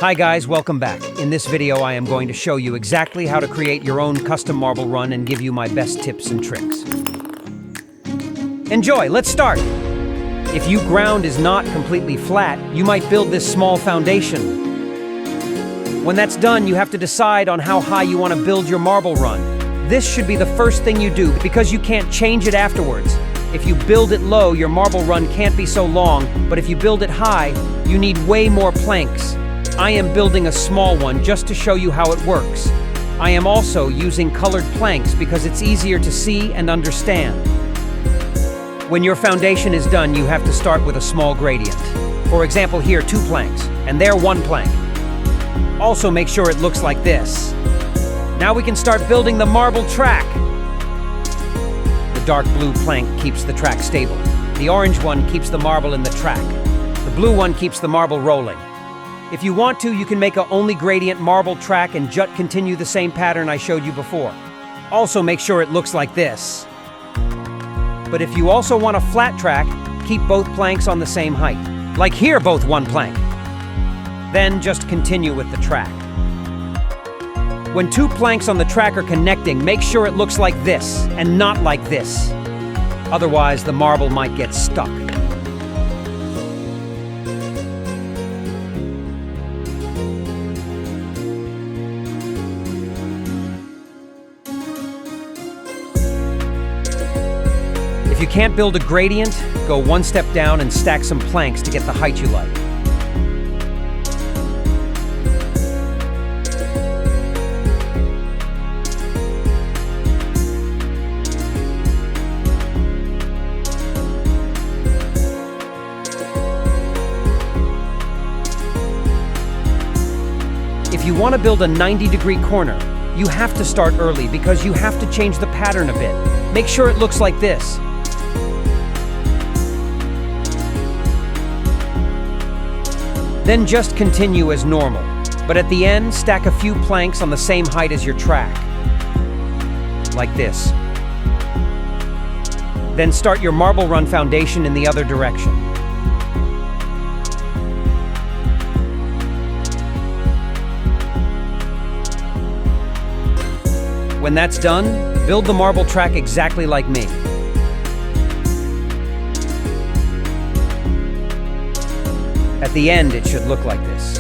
Hi guys, welcome back. In this video I am going to show you exactly how to create your own custom marble run and give you my best tips and tricks. Enjoy, let's start! If your ground is not completely flat, you might build this small foundation. When that's done, you have to decide on how high you want to build your marble run. This should be the first thing you do because you can't change it afterwards. If you build it low, your marble run can't be so long, but if you build it high, you need way more planks. I am building a small one just to show you how it works. I am also using colored planks because it's easier to see and understand. When your foundation is done, you have to start with a small gradient. For example, here 2 planks, and there 1 plank. Also make sure it looks like this. Now we can start building the marble track. The dark blue plank keeps the track stable. The orange one keeps the marble in the track. The blue one keeps the marble rolling. If you want to, you can make a only gradient marble track and just continue the same pattern I showed you before. Also make sure it looks like this. But if you also want a flat track, keep both planks on the same height. Like here, both 1 plank. Then just continue with the track. When 2 planks on the track are connecting, make sure it looks like this and not like this. Otherwise, the marble might get stuck. If you can't build a gradient, go 1 step down and stack some planks to get the height you like. If you want to build a 90-degree corner, you have to start early because you have to change the pattern a bit. Make sure it looks like this. Then just continue as normal, but at the end, stack a few planks on the same height as your track. Like this. Then start your marble run foundation in the other direction. When that's done, build the marble track exactly like me. At the end, it should look like this.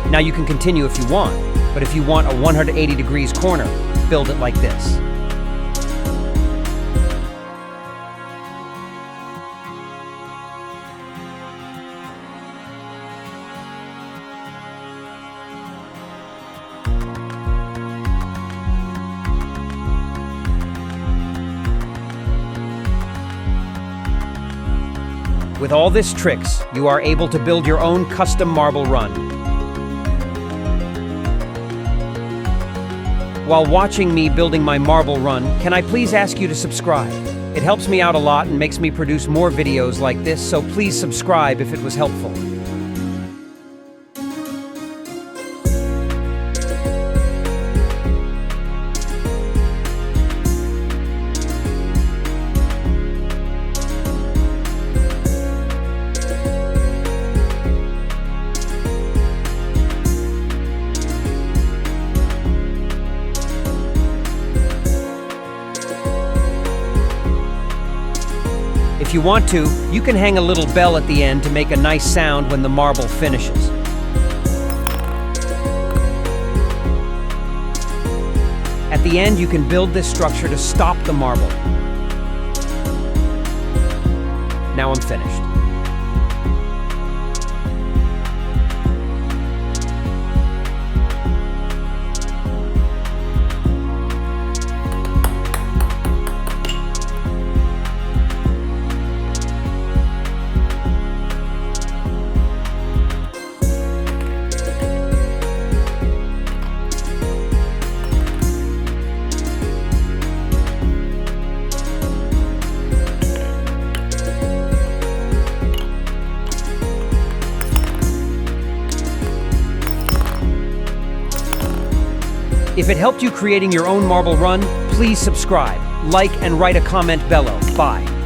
Now you can continue if you want, but if you want a 180 degrees corner, build it like this. With all these tricks, you are able to build your own custom marble run. While watching me building my marble run, can I please ask you to subscribe? It helps me out a lot and makes me produce more videos like this, so please subscribe if it was helpful. If you want to, you can hang a little bell at the end to make a nice sound when the marble finishes. At the end, you can build this structure to stop the marble. Now I'm finished. If it helped you creating your own marble run, please subscribe, like, and write a comment below. Bye.